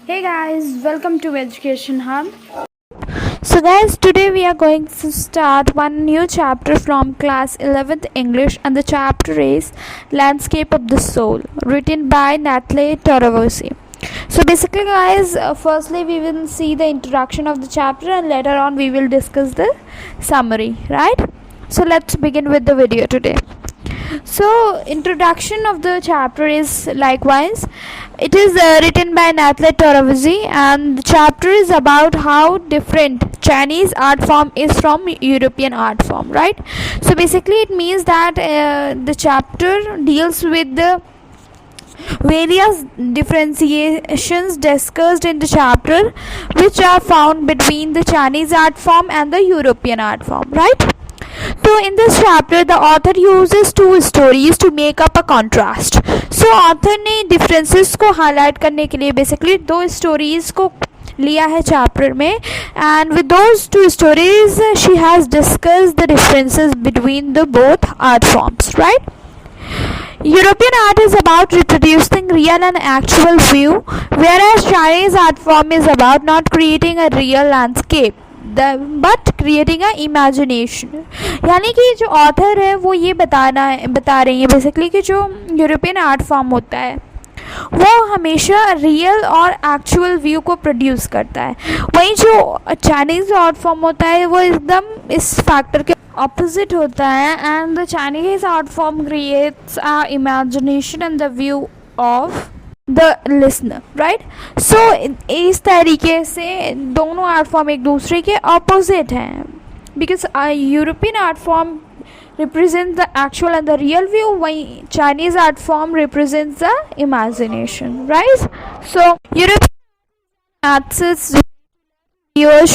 Hey guys, welcome to Education Hub. So guys, today we are going to start one new chapter from class 11th English, and the chapter is Landscape of the Soul, written by Natalie Toravosi. So basically guys, firstly we will see the introduction of the chapter and later on we will discuss the summary, right? So let's begin with the video today. So introduction of the chapter is likewise, it is written by Natalie Toravosi, and the chapter is about how different Chinese art form is from European art form, right? So basically it means that the chapter deals with the various differentiations discussed in the chapter which are found between the Chinese art form and the European art form, right? So in this chapter the author uses two stories to make up a contrast. So author ने differences को highlight करने के लिए basically दो stories को लिया है chapter में, and with those two stories she has discussed the differences between the both art forms, right? European art is about reproducing real and actual view, whereas Chinese art form is about not creating a real landscape but creating a imagination. यानी कि जो author है वो ये बता रही है basically कि जो यूरोपियन आर्ट फॉर्म होता है वो हमेशा रियल और एक्चुअल व्यू को प्रोड्यूस करता है, वहीं जो चाइनीज़ आर्ट फॉर्म होता है वो एकदम इस फैक्टर के ऑपोजिट होता है. And the Chinese art form creates a imagination and the view of the listener, right? So इस तरीके से दोनों आर्ट फॉर्म एक दूसरे के ऑपोजिट हैं, because European art form represent the actual and the real view, वहीं Chinese art form represents the imagination, right? So European artist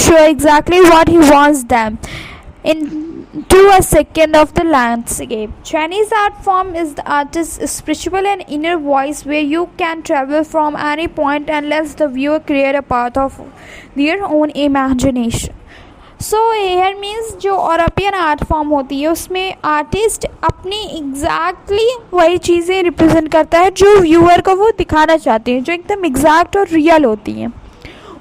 show exactly what he wants them into a second of the landscape. Chinese art form is the artist's spiritual and inner voice where you can travel from any point and let the viewer create a path of their own imagination. So here means जो European art form होती है उसमें artist अपनी exactly वही चीज़ें represent करता है जो व्यूअर को वो दिखाना चाहते हैं, जो एकदम एग्जैक्ट और रियल होती हैं.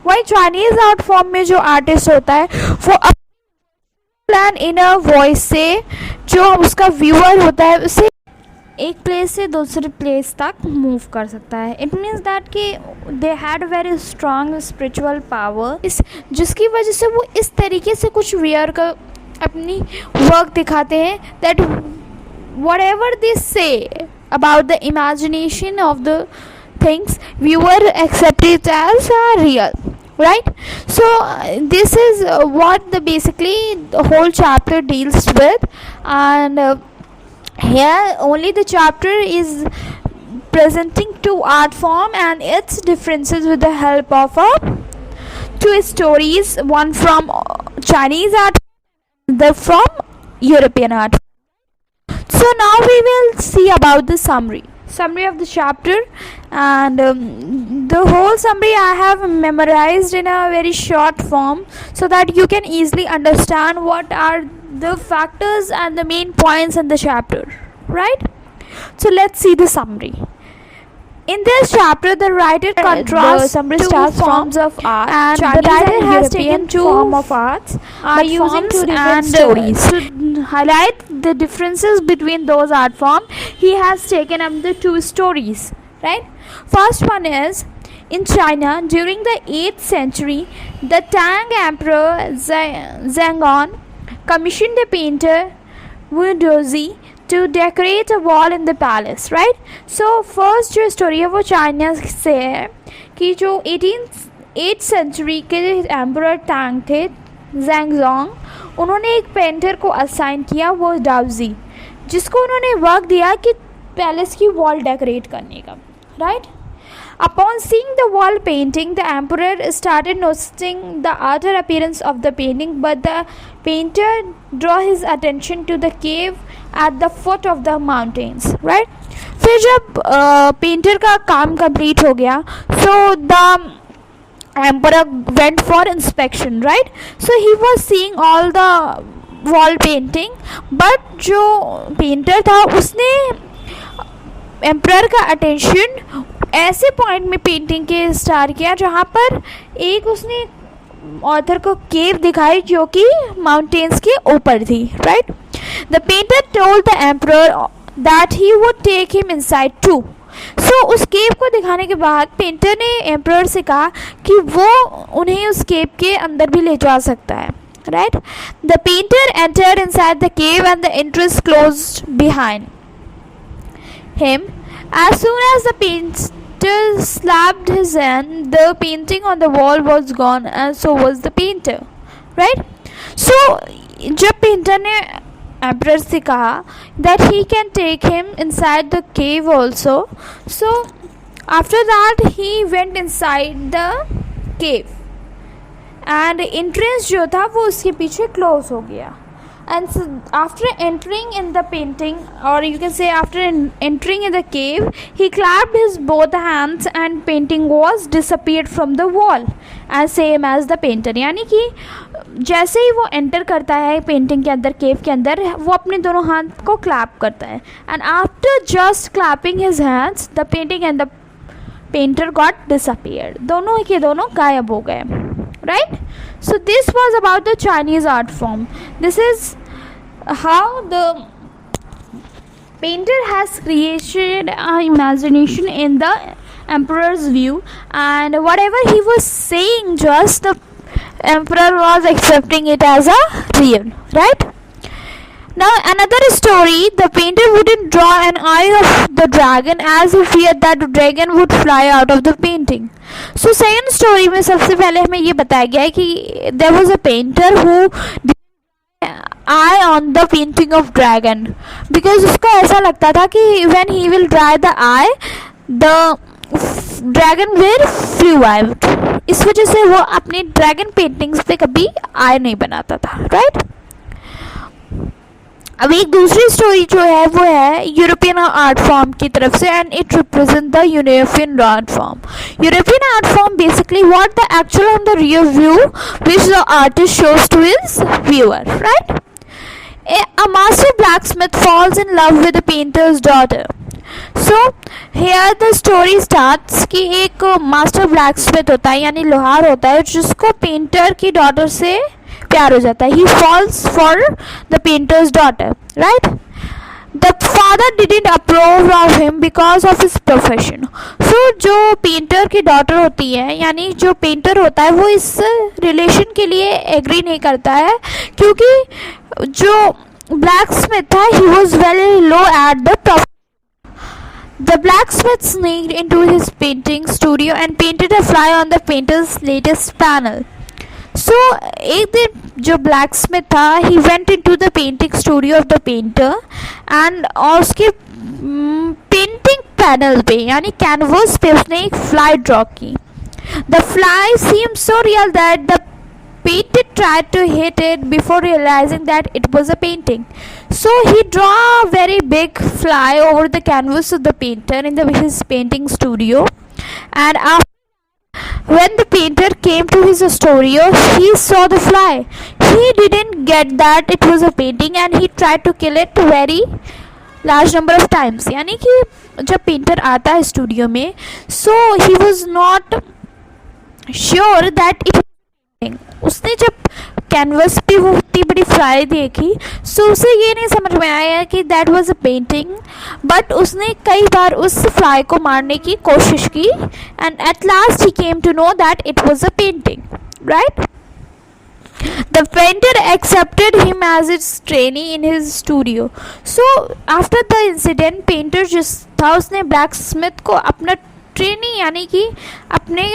वही चाइनीज़ आर्ट फॉर्म में जो आर्टिस्ट होता है वो प्लान इनर वॉइस से जो उसका व्यूअर होता है उसे एक प्लेस से दूसरे प्लेस तक मूव कर सकता है. इट मीन्स दैट कि they had very strong spiritual power, जिसकी वजह से वो इस तरीके से कुछ व्यूअर का अपनी वर्क दिखाते हैं that what ever they say about the imagination of the things viewer accept it as real, right? So this is what the basically the whole chapter deals with, and here only the chapter is presenting two art form and its differences with the help of two stories, one from Chinese art, the from European art. So now we will see about the summary of the chapter, and the whole summary I have memorized in a very short form so that you can easily understand what are the factors and the main points in the chapter, right? So let's see the summary. In this chapter, the writer contrasts two forms of art, and the writer has taken two forms of arts by using two different stories. To highlight the differences between those art forms, he has taken up the two stories, right? First one is, in China, during the 8th century, the Tang Emperor Zhengong commissioned the painter Wu Duzi to decorate a wall in the palace, right? So first जो story है वो China से है कि जो 8th century के emperor टांग थे ज़ेंगज़ोंग, उन्होंने एक पेंटर को असाइन किया वो डाउजी, जिसको उन्होंने वर्क दिया कि पैलेस की वॉल डेकोरेट करने का, right? Upon seeing the wall painting, the emperor started noticing the outer appearance of the painting, but the painter drew his attention to the cave at the foot of the mountains, right? फिर जब painter का काम complete हो गया, so the emperor went for inspection, right? So he was seeing all the wall painting, but जो painter था उसने emperor का अटेंशन ऐसे पॉइंट में पेंटिंग के स्टार किया जहाँ पर एक उसने ऑथर को केव दिखाई जो कि माउंटेन्स के ऊपर थी, right. The painter told the emperor that he would take him inside too. So उस केव को दिखाने के बाद पेंटर ने एम्परर से कहा कि वो उन्हें उस केव के अंदर भी ले जा सकता है, right. The painter entered inside the cave and the entrance closed behind him. As soon as the painter slapped his hand, the painting on the wall was gone and so was the painter, right. So जब painter ने emperor से कहा that he can take him inside the cave also, so after that he went inside the cave and entrance जो था वो उसके पीछे close हो गया. And so after entering in the painting, or you can say after entering in the cave, he clapped his both hands and painting was disappeared from the wall as same as the painter. यानी कि जैसे ही वो enter करता है painting के अंदर, केव के अंदर, वो अपने दोनों हाथ को क्लैप करता है. And after just clapping his hands the painting and the painter got disappeared. दोनों के दोनों गायब हो गए, right. So this was about the Chinese art form. This is how the painter has created an imagination in the emperor's view, and whatever he was saying, just the emperor was accepting it as a real, right. Now another story, the painter wouldn't draw an eye of the dragon as he feared that the dragon would fly out of the painting. So second story में सबसे पहले हमें ये बताया गया है कि there was a painter who did eye on the painting of dragon because उसको ऐसा लगता था कि when he will dry the eye, the dragon will flew out. इस वजह से वो अपनी dragon paintings पे कभी eye नहीं बनाता था, right. अब एक दूसरी स्टोरी जो है वो है यूरोपियन आर्ट फॉर्म की तरफ से, and it represent the European art form. European art form basically what the actual on the rear view which the artist shows to his viewer, right. A master blacksmith falls in love with the painter's daughter. So here the story starts कि एक master blacksmith होता है यानी लोहार होता है जिसको painter की डॉटर से प्यार हो जाता है. He falls for the painter's daughter, right. The father didn't approve of him because of his profession. So जो पेंटर की डॉटर होती है यानी जो पेंटर होता है वो इस रिलेशन के लिए एग्री नहीं करता है क्योंकि जो blacksmith था he was very low at the profession. The blacksmith sneaked into his painting studio and painted a fly on the painter's latest panel. So एक दिन जो blacksmith था he went into the painting studio of the painter and और उसके painting panel पे यानी canvas पे उसने एक fly draw की. The fly seemed so real that the painter tried to hit it before realizing that it was a painting. So he drew a very big fly over the canvas of the painter in his painting studio, and after when the painter came to his studio, he saw the fly. He didn't get that it was a painting and he tried to kill it very large number of times. यानी कि जब painter आता है studio में, so he was not sure that it was painting. उसने जब canvas पे वो इतनी बड़ी फ्लाई देखी, सो उसे ये नहीं समझ में आया कि that was a painting, but उसने कई बार उस फ्लाई को मारने की कोशिश की and at last he came to know that it was a painting, right. The painter accepted him as its trainee in his studio. So after the incident, painter जिस था उसने blacksmith को अपना ट्रेनी यानी कि अपने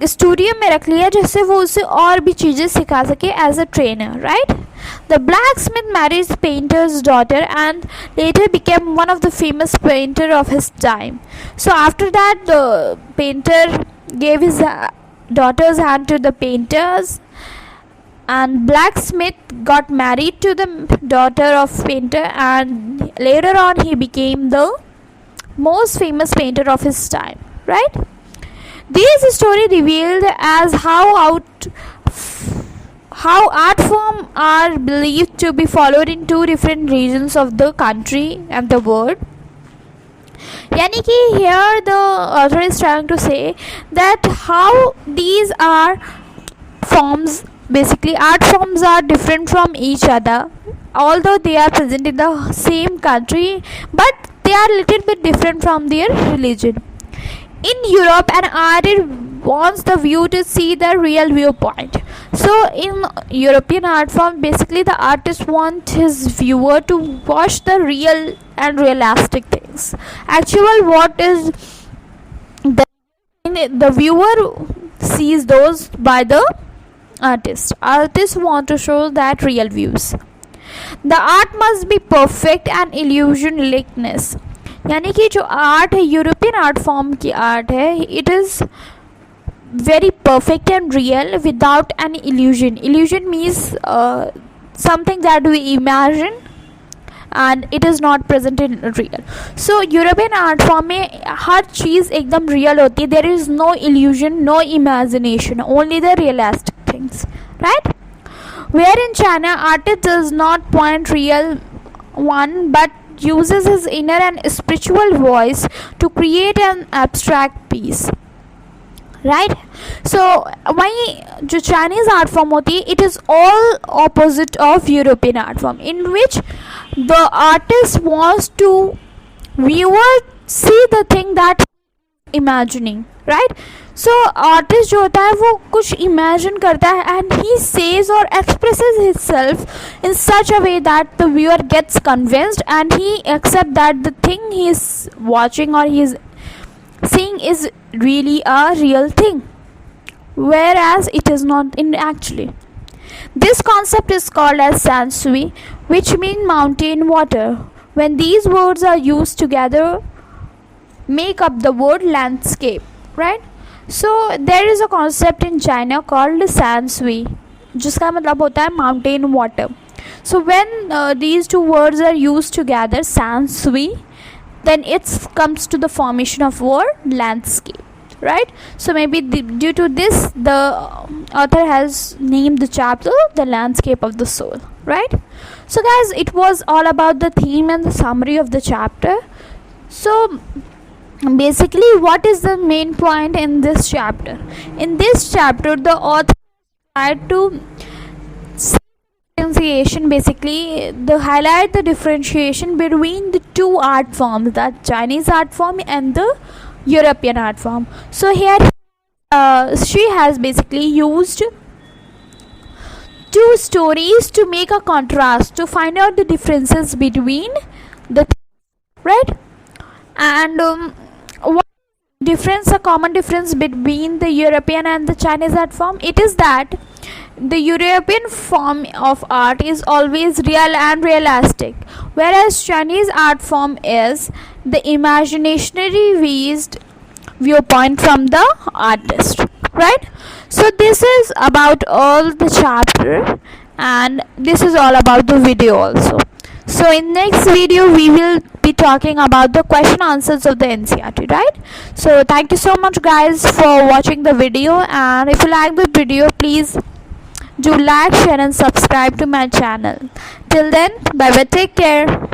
स्टूडियो में रख लिया जिससे वो उसे और भी चीज़ें सिखा सके as a trainer, right. The blacksmith married the painter's daughter and later became one of the famous painter of his time. So after that, the painter gave his daughter's hand to the painters, and blacksmith got married to the daughter of painter, and later on he became the most famous painter of his time, right. This story revealed as how art forms are believed to be followed in two different regions of the country and the world. यानी कि here the author is trying to say that how these are forms, basically art forms are different from each other, although they are present in the same country, but they are little bit different from their religion. In Europe, an artist wants the viewer to see the real viewpoint. So in European art form, basically the artist wants his viewer to watch the real and realistic things. Actual what is the viewer sees those by the artist. Artists want to show that real views. The art must be perfect and illusion likeness. यानी कि जो art है, European art form की art है, it is very perfect and real without any illusion. Illusion means something that we imagine and it is not present in real. So European art form में हर चीज़ एकदम real होती है. There is no illusion, no imagination, only the realistic things, right? Where in China, artist does not point real one but uses his inner and spiritual voice to create an abstract piece, right? So वहीं जो Chinese art form होती है, it is all opposite of European art form, in which the artist wants to viewer see the thing that imagining, right? So artist जो होता है वो कुछ imagine करता है and he says or expresses himself in such a way that the viewer gets convinced and he accept that the thing he is watching or he is seeing is really a real thing, whereas it is not in actually. This concept is called as sansui, which means mountain water. When these words are used together, make up the word landscape, right? So there is a concept in China called sansui, जिसका मतलब होता है mountain water. So when these two words are used together, sansui, then it comes to the formation of word landscape, right? So maybe due to this, the author has named the chapter the landscape of the soul, right? So guys, it was all about the theme and the summary of the chapter. So basically, what is the main point in this chapter? In this chapter, the author tried to differentiation, basically the highlight the differentiation between the two art forms, that Chinese art form and the European art form. So here she has basically used two stories to make a contrast, to find out the differences between the right? And what difference, a common difference between the European and the Chinese art form? It is that the European form of art is always real and realistic, whereas Chinese art form is the imaginary based viewpoint from the artist, right? So this is about all the chapter, and this is all about the video also. So in next video we will be talking about the question answers of the NCERT, right? So thank you so much guys for watching the video, and if you like the video, please do like, share and subscribe to my channel. Till then, bye bye, take care.